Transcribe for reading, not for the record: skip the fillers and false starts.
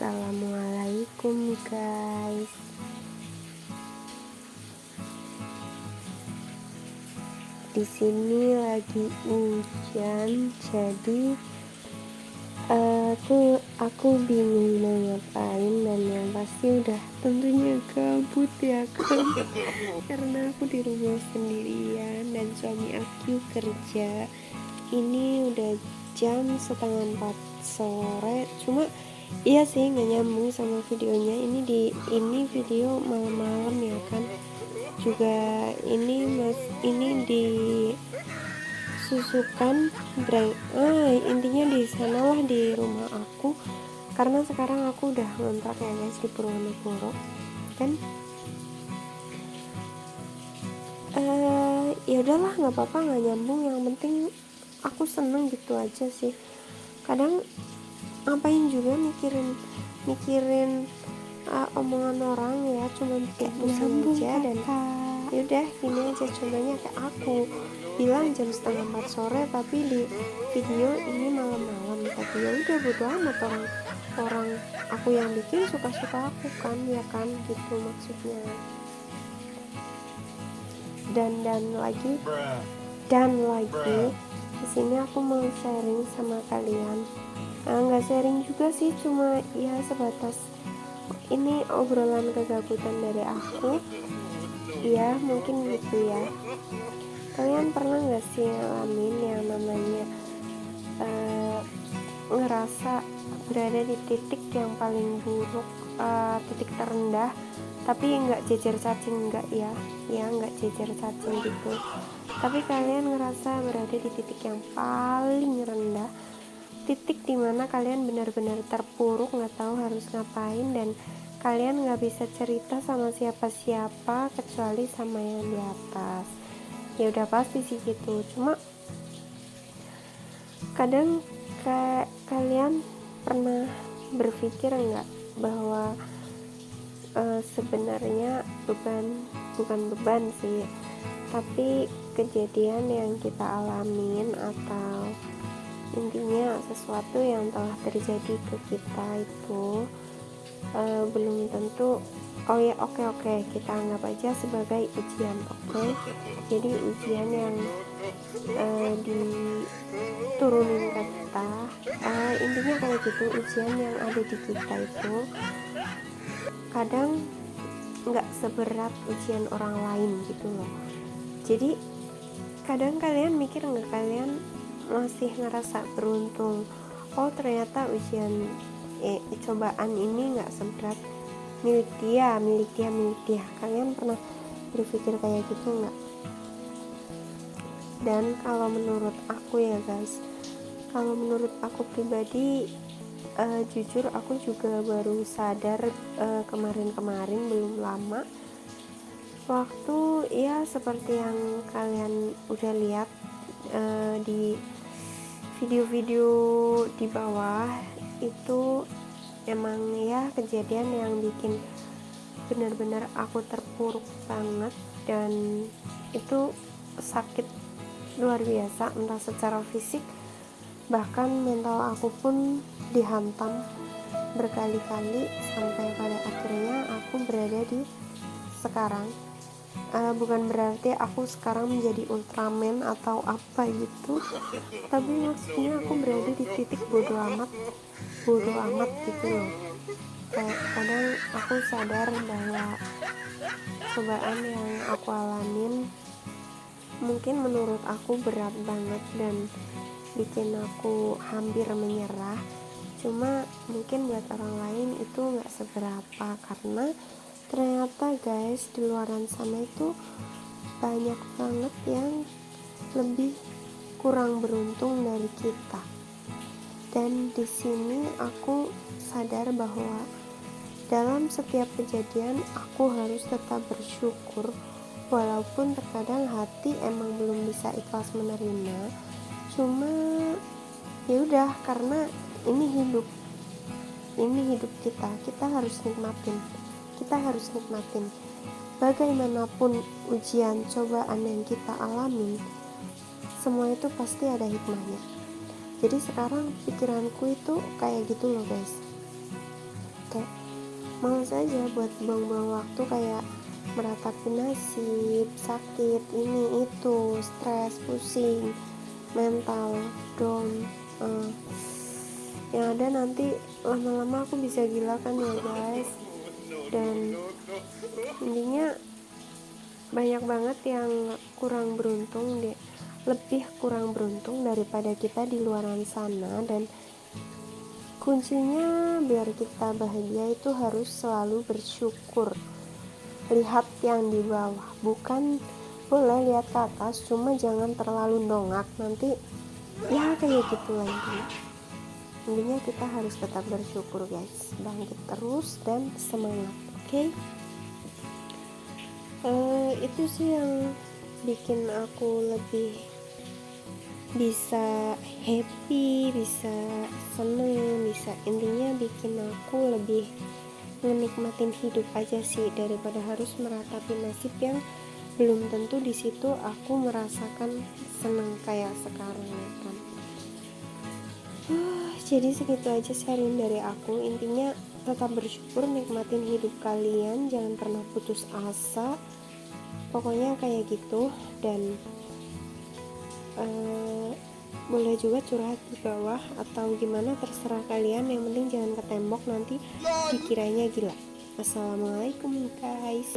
Assalamualaikum guys. Di sini lagi hujan, jadi aku bingung mau ngapain, dan yang pasti udah tentunya gabut ya kan. Karena aku di rumah sendirian dan suami aku kerja. Ini udah jam 3:30 sore. Cuma iya sih nggak nyambung sama videonya. Ini video malam-malam ya kan. Juga ini disusukan intinya di sanalah di rumah aku, karena sekarang aku udah ngontrak ya guys di Purwonogo kan. Ya udahlah, nggak apa-apa, nggak nyambung, yang penting aku seneng gitu aja sih. Kadang ngapain juga mikirin omongan orang ya, cuma bikin pusing aja. Dan yaudah gini aja, contohnya kayak aku bilang jam 3:30 sore tapi di video ini malam-malam. Tapi ya udah, bodo amat orang aku yang bikin suka-suka aku kan, ya kan, gitu maksudnya. Dan lagi di sini aku mau sharing sama kalian. Nggak sharing juga sih, cuma ya sebatas ini obrolan kegabutan dari aku ya, mungkin gitu ya. Kalian pernah nggak sih ngalamin yang namanya ngerasa berada di titik yang paling buruk, titik terendah, tapi nggak jejer cacing, nggak nggak jejer cacing gitu, tapi kalian ngerasa berada di titik yang paling rendah, titik dimana kalian benar-benar terpuruk, nggak tahu harus ngapain, dan kalian nggak bisa cerita sama siapa-siapa kecuali sama yang di atas. Ya udah pasti sih gitu. Cuma kadang kalian pernah berpikir nggak bahwa sebenarnya bukan beban sih, tapi kejadian yang kita alamin atau intinya sesuatu yang telah terjadi ke kita itu belum tentu oke, kita anggap aja sebagai ujian, oke? Jadi ujian yang diturunin ke kita, intinya kayak gitu. Ujian yang ada di kita itu kadang nggak seberat ujian orang lain gitu loh. Jadi kadang kalian mikir nggak, kalian masih ngerasa beruntung, oh ternyata ujian cobaan ini nggak seberat milik dia. Kalian pernah berpikir kayak gitu nggak? Dan kalau menurut aku ya guys, kalau menurut aku pribadi, jujur aku juga baru sadar kemarin belum lama, waktu ya seperti yang kalian udah lihat di video-video di bawah itu. Emang ya kejadian yang bikin benar-benar aku terpuruk banget, dan itu sakit luar biasa, entah secara fisik bahkan mental aku pun dihantam berkali-kali sampai pada akhirnya aku berada di sekarang. Bukan berarti aku sekarang menjadi Ultraman atau apa gitu, tapi maksudnya aku berada di titik bodo amat gitu loh. Kayak kadang aku sadar bahwa cobaan yang aku alamin mungkin menurut aku berat banget dan bikin aku hampir menyerah. Cuma mungkin buat orang lain itu gak seberapa, karena ternyata guys di luaran sana itu banyak banget yang lebih kurang beruntung dari kita. Dan di sini aku sadar bahwa dalam setiap kejadian aku harus tetap bersyukur, walaupun terkadang hati emang belum bisa ikhlas menerima. Cuma ya udah, karena ini hidup kita harus nikmatin bagaimanapun ujian cobaan yang kita alami, semua itu pasti ada hikmahnya. Jadi sekarang pikiranku itu kayak gitu loh guys, kayak males aja buat buang-buang waktu, kayak meratapi nasib, sakit, ini itu, stres, pusing, mental down. Yang ada nanti lama-lama aku bisa gila kan ya guys. Dan intinya banyak banget yang kurang beruntung deh, lebih kurang beruntung daripada kita di luaran sana. Dan kuncinya biar kita bahagia itu harus selalu bersyukur. Lihat yang di bawah, bukan boleh lihat ke atas, cuma jangan terlalu nongak, nanti ya kayak gitu lagi. Intinya kita harus tetap bersyukur guys, bangkit terus dan semangat, oke? Itu sih yang bikin aku lebih bisa happy, bisa seneng, bisa intinya bikin aku lebih menikmatin hidup aja sih, daripada harus meratapi nasib yang belum tentu di situ aku merasakan seneng kayak sekarang ya kan. Jadi segitu aja sharing dari aku. Intinya tetap bersyukur, nikmatin hidup kalian, jangan pernah putus asa, pokoknya kayak gitu. Dan boleh juga curhat di bawah atau gimana, terserah kalian, yang penting jangan ke tembok nanti dikiranya gila. Assalamualaikum guys.